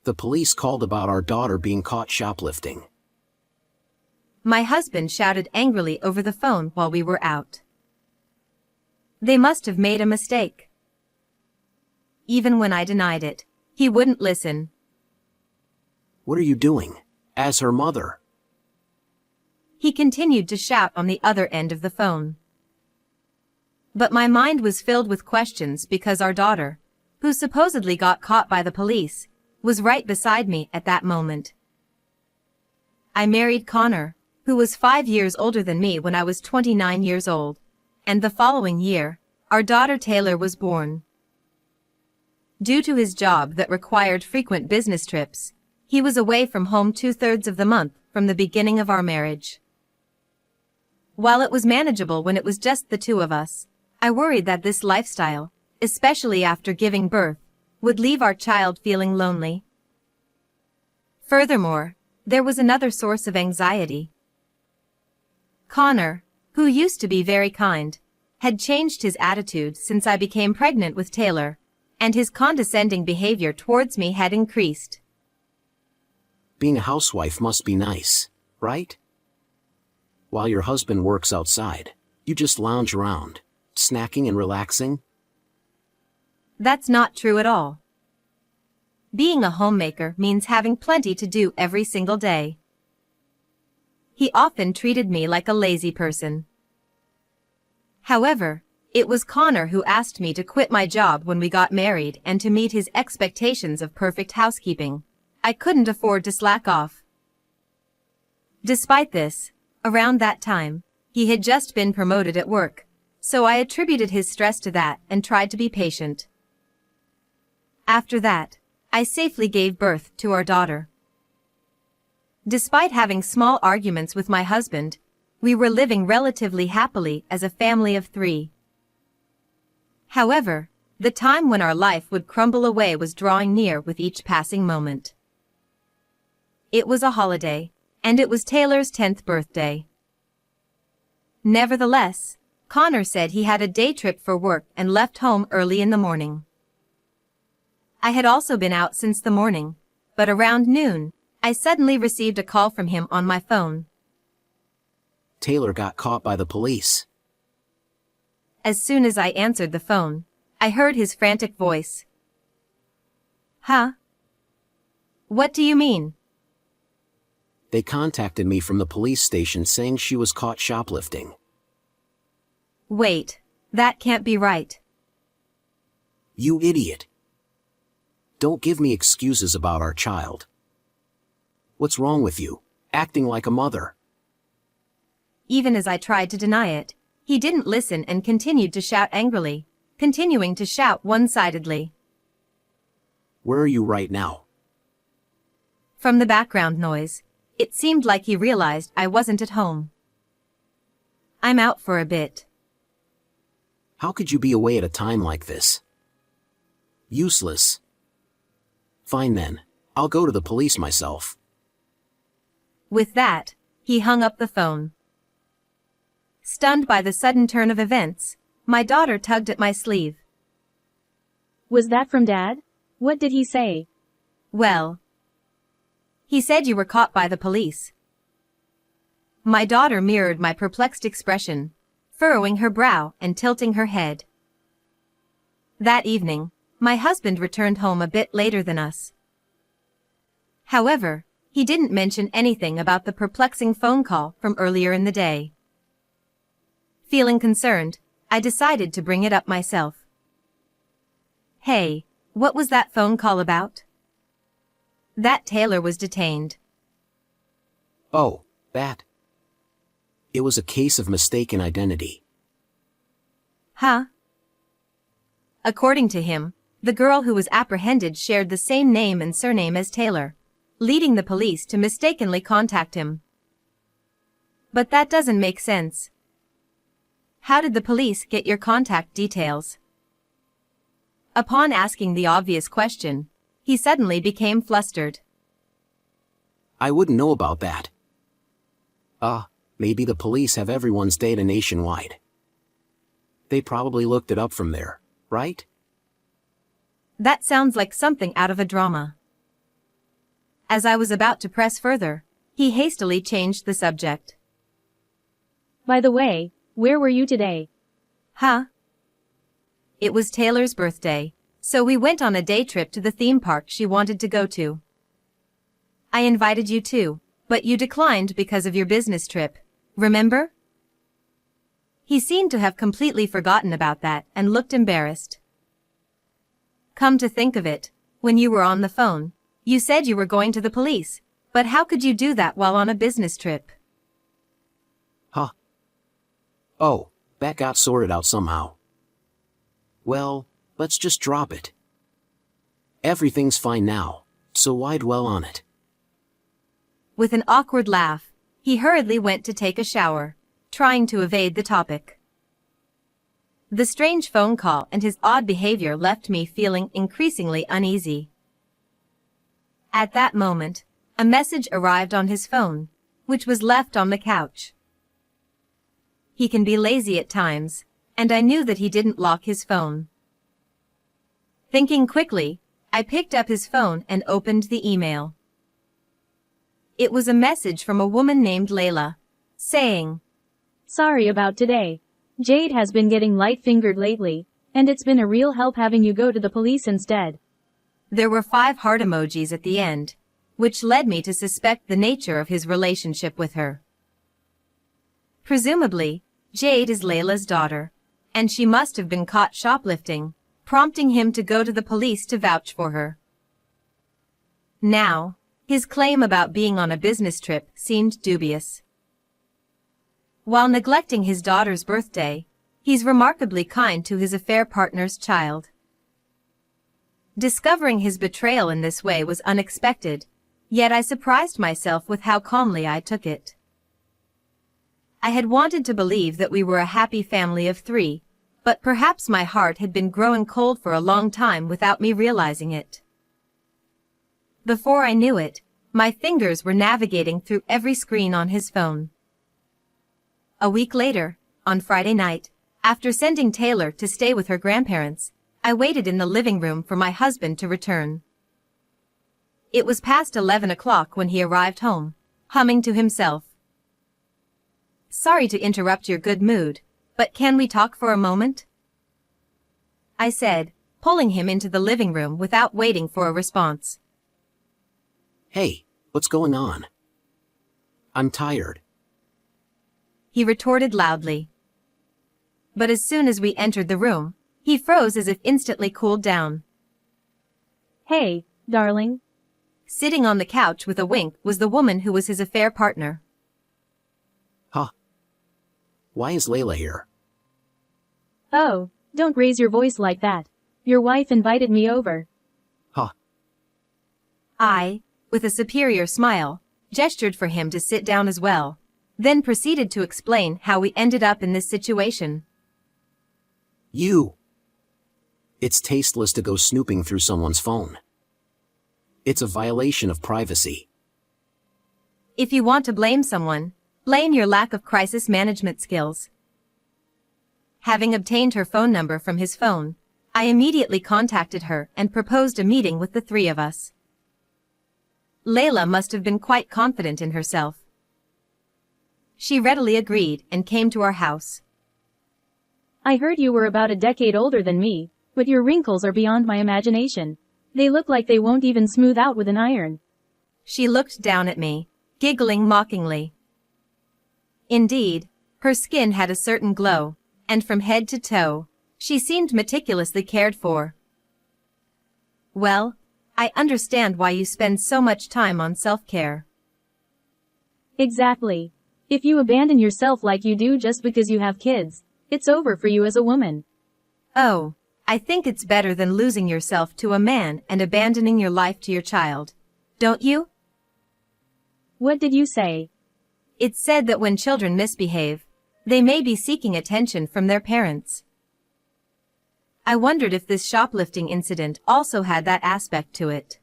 The police called about our daughter being caught shoplifting. My husband shouted angrily over the phone while we were out. They must have made a mistake. Even when I denied it, he wouldn't listen. What are you doing? As her mother. He continued to shout on the other end of the phone. But my mind was filled with questions because our daughter, who supposedly got caught by the police, was right beside me at that moment. I married Connor, who was 5 years older than me when I was 29 years old, and the following year, our daughter Taylor was born. Due to his job that required frequent business trips, he was away from home 2/3 of the month from the beginning of our marriage. While it was manageable when it was just the two of us, I worried that this lifestyle, especially after giving birth, would leave our child feeling lonely. Furthermore, there was another source of anxiety. Connor, who used to be very kind, had changed his attitude since I became pregnant with Taylor, and his condescending behavior towards me had increased. Being a housewife must be nice, right? While your husband works outside, you just lounge around, snacking and relaxing? That's not true at all. Being a homemaker means having plenty to do every single day. He often treated me like a lazy person. However, it was Connor who asked me to quit my job when we got married and to meet his expectations of perfect housekeeping. I couldn't afford to slack off. Despite this, around that time, he had just been promoted at work, so I attributed his stress to that and tried to be patient. After that, I safely gave birth to our daughter. Despite having small arguments with my husband, we were living relatively happily as a family of 3. However, the time when our life would crumble away was drawing near with each passing moment. It was a holiday, and it was Taylor's 10th birthday. Nevertheless, Connor said he had a day trip for work and left home early in the morning. I had also been out since the morning, but around noon, I suddenly received a call from him on my phone. Taylor got caught by the police. As soon as I answered the phone, I heard his frantic voice. Huh? What do you mean? They contacted me from the police station saying she was caught shoplifting. Wait, that can't be right. You idiot. Don't give me excuses about our child. What's wrong with you, acting like a mother? Even as I tried to deny it, he didn't listen and continued to shout angrily, continuing to shout one-sidedly. Where are you right now? From the background noise, it seemed like he realized I wasn't at home. I'm out for a bit. How could you be away at a time like this? Useless. Fine then, I'll go to the police myself. With that, he hung up the phone. Stunned by the sudden turn of events, my daughter tugged at my sleeve. Was that from Dad? What did he say? Well, he said you were caught by the police. My daughter mirrored my perplexed expression, furrowing her brow and tilting her head. That evening, my husband returned home a bit later than us. However, he didn't mention anything about the perplexing phone call from earlier in the day. Feeling concerned, I decided to bring it up myself. Hey, what was that phone call about? That Taylor was detained. Oh, that. It was a case of mistaken identity. Huh? According to him, the girl who was apprehended shared the same name and surname as Taylor, leading the police to mistakenly contact him. But that doesn't make sense. How did the police get your contact details? Upon asking the obvious question, he suddenly became flustered. I wouldn't know about that. Maybe the police have everyone's data nationwide. They probably looked it up from there, right? That sounds like something out of a drama. As I was about to press further, he hastily changed the subject. By the way, where were you today? Huh? It was Taylor's birthday, so we went on a day trip to the theme park she wanted to go to. I invited you too, but you declined because of your business trip, remember? He seemed to have completely forgotten about that and looked embarrassed. Come to think of it, when you were on the phone, you said you were going to the police, but how could you do that while on a business trip? Huh? Oh, that got sorted out somehow. Well, let's just drop it. Everything's fine now, so why dwell on it? With an awkward laugh, he hurriedly went to take a shower, trying to evade the topic. The strange phone call and his odd behavior left me feeling increasingly uneasy. At that moment, a message arrived on his phone, which was left on the couch. He can be lazy at times, and I knew that he didn't lock his phone. Thinking quickly, I picked up his phone and opened the email. It was a message from a woman named Layla, saying, Sorry about today. Jade has been getting light-fingered lately, and it's been a real help having you go to the police instead. There were 5 heart emojis at the end, which led me to suspect the nature of his relationship with her. Presumably, Jade is Layla's daughter, and she must have been caught shoplifting, prompting him to go to the police to vouch for her. Now, his claim about being on a business trip seemed dubious. While neglecting his daughter's birthday, he's remarkably kind to his affair partner's child. Discovering his betrayal in this way was unexpected, yet I surprised myself with how calmly I took it. I had wanted to believe that we were a happy family of 3, but perhaps my heart had been growing cold for a long time without me realizing it. Before I knew it, my fingers were navigating through every screen on his phone. A week later, on Friday night, after sending Taylor to stay with her grandparents, I waited in the living room for my husband to return. It was past 11 o'clock when he arrived home, humming to himself. Sorry to interrupt your good mood, but can we talk for a moment? I said, pulling him into the living room without waiting for a response. Hey, what's going on? I'm tired. He retorted loudly. But as soon as we entered the room, he froze as if instantly cooled down. Hey, darling. Sitting on the couch with a wink was the woman who was his affair partner. Huh? Why is Layla here? Oh, don't raise your voice like that. Your wife invited me over. Huh? I, with a superior smile, gestured for him to sit down as well, then proceeded to explain how we ended up in this situation. You! It's tasteless to go snooping through someone's phone. It's a violation of privacy. If you want to blame someone, blame your lack of crisis management skills. Having obtained her phone number from his phone, I immediately contacted her and proposed a meeting with the 3 of us. Layla must have been quite confident in herself. She readily agreed and came to our house. I heard you were about a decade older than me, but your wrinkles are beyond my imagination. They look like they won't even smooth out with an iron. She looked down at me, giggling mockingly. Indeed, her skin had a certain glow, and from head to toe, she seemed meticulously cared for. Well, I understand why you spend so much time on self-care. Exactly. If you abandon yourself like you do just because you have kids, it's over for you as a woman. Oh, I think it's better than losing yourself to a man and abandoning your life to your child. Don't you? What did you say? It's said that when children misbehave, they may be seeking attention from their parents. I wondered if this shoplifting incident also had that aspect to it.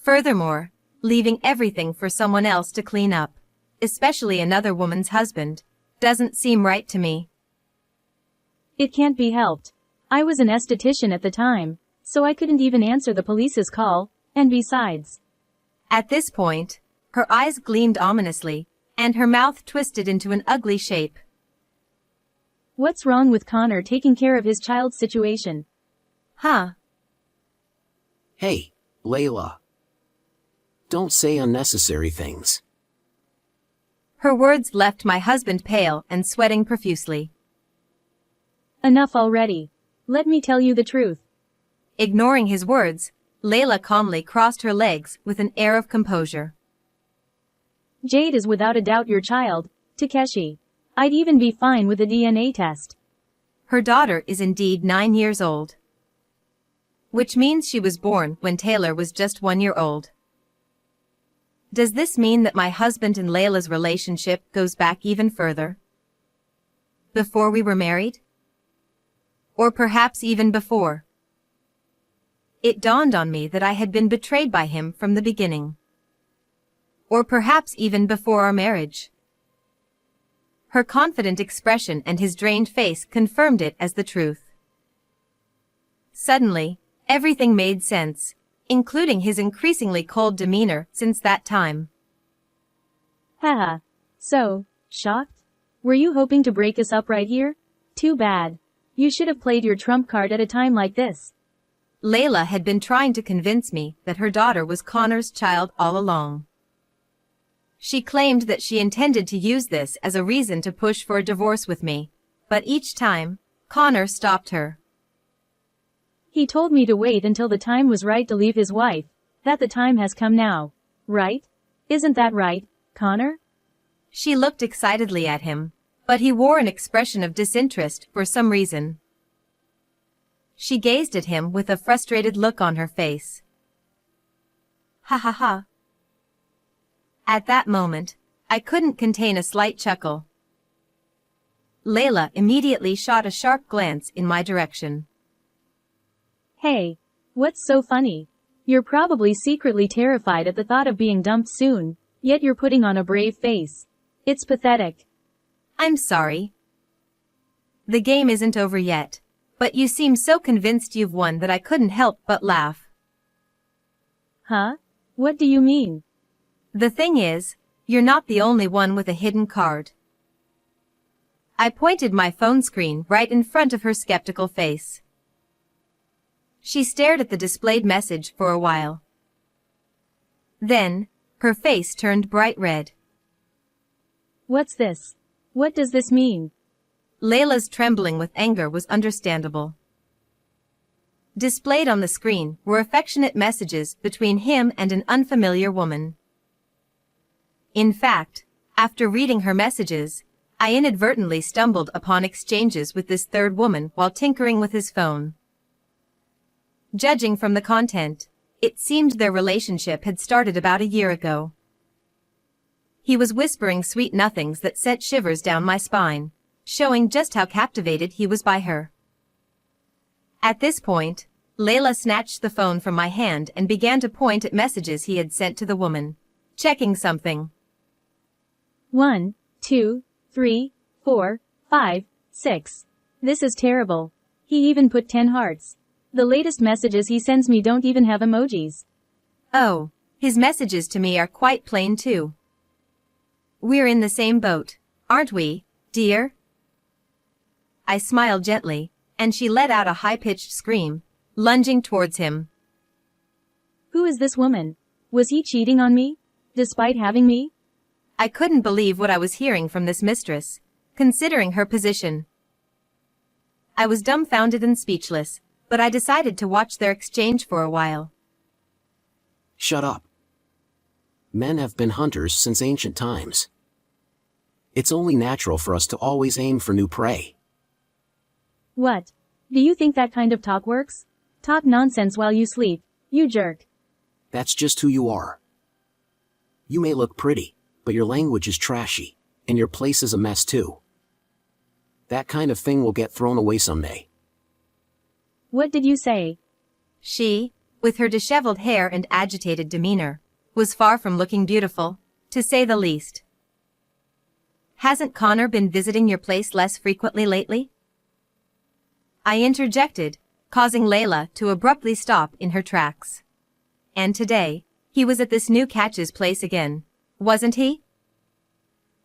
Furthermore, leaving everything for someone else to clean up, especially another woman's husband, doesn't seem right to me. It can't be helped. I was an esthetician at the time, so I couldn't even answer the police's call, and besides, At this point, her eyes gleamed ominously, and her mouth twisted into an ugly shape. What's wrong with Connor taking care of his child's situation? Huh? Hey, Layla. Don't say unnecessary things. Her words left my husband pale and sweating profusely. Enough already. Let me tell you the truth. Ignoring his words, Layla calmly crossed her legs with an air of composure. Jade is without a doubt your child, Takeshi. I'd even be fine with a DNA test. Her daughter is indeed 9 years old. Which means she was born when Taylor was just 1 year old. Does this mean that my husband and Layla's relationship goes back even further? Before we were married? Or perhaps even before? It dawned on me that I had been betrayed by him from the beginning. Or perhaps even before our marriage. Her confident expression and his drained face confirmed it as the truth. Suddenly, everything made sense, including his increasingly cold demeanor since that time. Haha. So, shocked? Were you hoping to break us up right here? Too bad. You should have played your trump card at a time like this. Layla had been trying to convince me that her daughter was Connor's child all along. She claimed that she intended to use this as a reason to push for a divorce with me, but each time, Connor stopped her. He told me to wait until the time was right to leave his wife, that the time has come now. Right? Isn't that right, Connor? She looked excitedly at him, but he wore an expression of disinterest for some reason. She gazed at him with a frustrated look on her face. Ha ha ha. At that moment, I couldn't contain a slight chuckle. Layla immediately shot a sharp glance in my direction. Hey, what's so funny? You're probably secretly terrified at the thought of being dumped soon, yet you're putting on a brave face. It's pathetic. I'm sorry. The game isn't over yet, but you seem so convinced you've won that I couldn't help but laugh. Huh? What do you mean? The thing is, you're not the only one with a hidden card. I pointed my phone screen right in front of her skeptical face. She stared at the displayed message for a while. Then, her face turned bright red. What's this? What does this mean? Layla's trembling with anger was understandable. Displayed on the screen were affectionate messages between him and an unfamiliar woman. In fact, after reading her messages, I inadvertently stumbled upon exchanges with this third woman while tinkering with his phone. Judging from the content, it seemed their relationship had started about a year ago. He was whispering sweet nothings that sent shivers down my spine, showing just how captivated he was by her. At this point, Layla snatched the phone from my hand and began to point at messages he had sent to the woman, checking something. 1, 2, 3, 4, 5, 6. This is terrible. He even put 10 hearts. The latest messages he sends me don't even have emojis. Oh, his messages to me are quite plain too. We're in the same boat, aren't we, dear? I smiled gently, and she let out a high-pitched scream, lunging towards him. Who is this woman? Was he cheating on me? Despite having me? I couldn't believe what I was hearing from this mistress, considering her position. I was dumbfounded and speechless, but I decided to watch their exchange for a while. Shut up. Men have been hunters since ancient times. It's only natural for us to always aim for new prey. What? Do you think that kind of talk works? Talk nonsense while you sleep, you jerk. That's just who you are. You may look pretty, but your language is trashy, and your place is a mess too. That kind of thing will get thrown away someday. What did you say? She, with her disheveled hair and agitated demeanor, was far from looking beautiful, to say the least. Hasn't Connor been visiting your place less frequently lately? I interjected, causing Layla to abruptly stop in her tracks. And today, He was at this new catch's place again, wasn't he?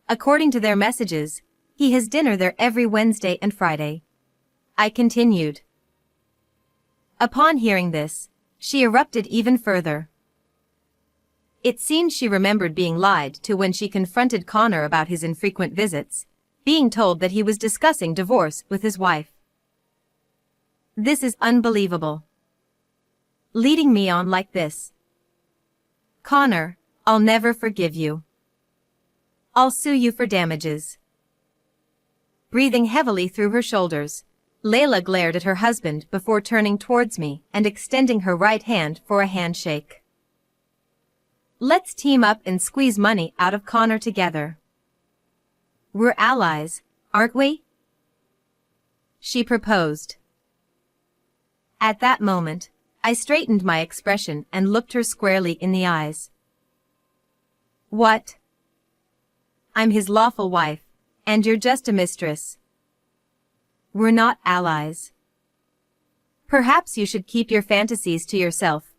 According to their messages, he has dinner there every Wednesday and Friday. I continued. Upon hearing this, she erupted even further. It seems she remembered being lied to when she confronted Connor about his infrequent visits, being told that he was discussing divorce with his wife. This is unbelievable. Leading me on like this. Connor, I'll never forgive you. I'll sue you for damages. Breathing heavily through her shoulders, Layla glared at her husband before turning towards me and extending her right hand for a handshake. Let's team up and squeeze money out of Connor together. We're allies, aren't we? She proposed. At that moment, I straightened my expression and looked her squarely in the eyes. What? I'm his lawful wife, and you're just a mistress. We're not allies. Perhaps you should keep your fantasies to yourself,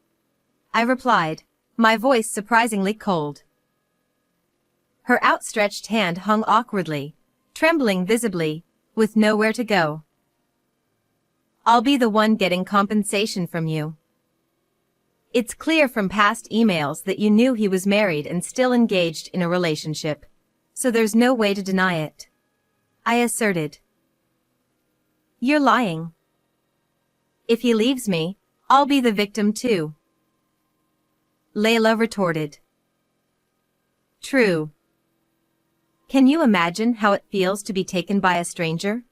I replied, my voice surprisingly cold. Her outstretched hand hung awkwardly, trembling visibly, with nowhere to go. I'll be the one getting compensation from you. It's clear from past emails that you knew he was married and still engaged in a relationship, so there's no way to deny it, I asserted. You're lying. If he leaves me, I'll be the victim too, Layla retorted. True. Can you imagine how it feels to be taken by a stranger?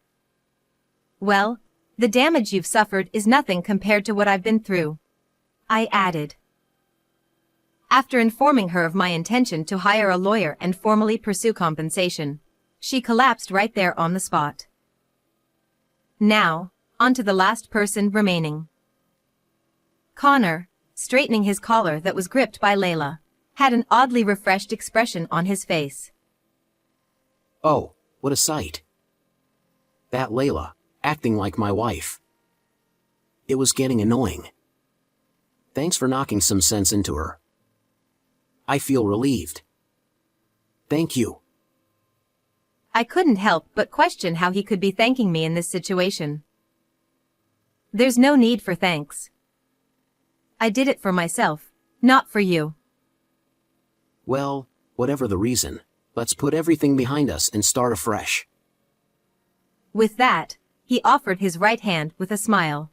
Well, the damage you've suffered is nothing compared to what I've been through, I added. After informing her of my intention to hire a lawyer and formally pursue compensation, she collapsed right there on the spot. Now, on to the last person remaining. Connor, straightening his collar that was gripped by Layla, had an oddly refreshed expression on his face. Oh, what a sight. That Layla, acting like my wife. It was getting annoying. Thanks for knocking some sense into her. I feel relieved. Thank you. I couldn't help but question how he could be thanking me in this situation. There's no need for thanks. I did it for myself, not for you. Well, whatever the reason, let's put everything behind us and start afresh. With that, he offered his right hand with a smile.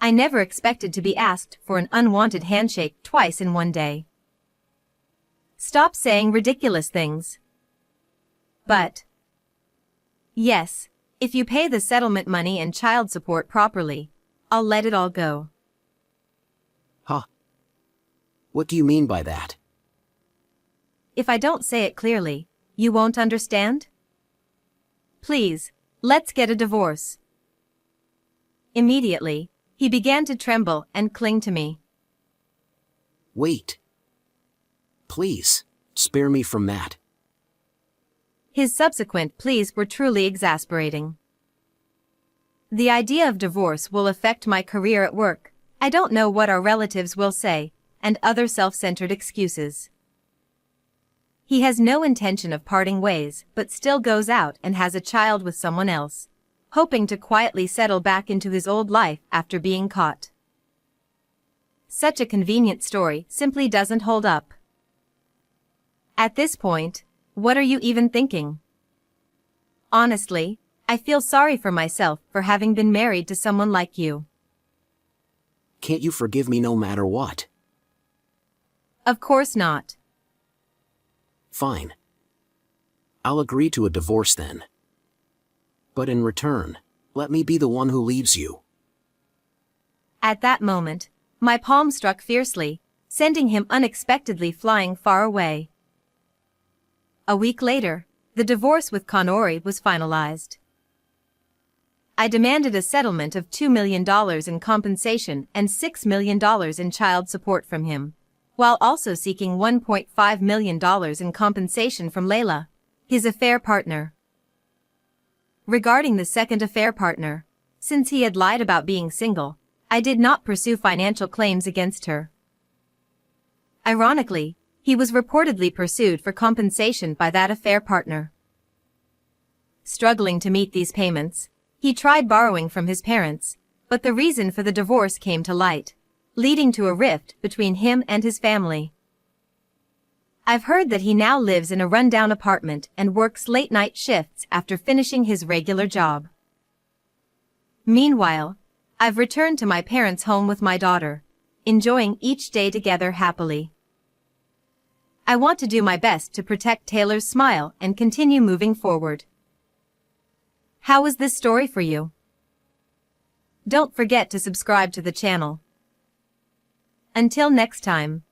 I never expected to be asked for an unwanted handshake twice in one day. Stop saying ridiculous things. But yes, if you pay the settlement money and child support properly, I'll let it all go. Huh? What do you mean by that? If I don't say it clearly, you won't understand? Please, let's get a divorce. Immediately, he began to tremble and cling to me. Wait. Please, spare me from that. His subsequent pleas were truly exasperating. The idea of divorce will affect my career at work. I don't know what our relatives will say, and other self-centered excuses. He has no intention of parting ways, but still goes out and has a child with someone else, hoping to quietly settle back into his old life after being caught. Such a convenient story simply doesn't hold up. At this point, what are you even thinking? Honestly, I feel sorry for myself for having been married to someone like you. Can't you forgive me no matter what? Of course not. Fine. I'll agree to a divorce then. But in return, let me be the one who leaves you. At that moment, my palm struck fiercely, sending him unexpectedly flying far away. A week later, the divorce with Connor was finalized. I demanded a settlement of $2 million in compensation and $6 million in child support from him, while also seeking $1.5 million in compensation from Layla, his affair partner. Regarding the second affair partner, since he had lied about being single, I did not pursue financial claims against her. Ironically, he was reportedly pursued for compensation by that affair partner. Struggling to meet these payments, he tried borrowing from his parents, but the reason for the divorce came to light, leading to a rift between him and his family. I've heard that he now lives in a rundown apartment and works late-night shifts after finishing his regular job. Meanwhile, I've returned to my parents' home with my daughter, enjoying each day together happily. I want to do my best to protect Taylor's smile and continue moving forward. How was this story for you? Don't forget to subscribe to the channel. Until next time.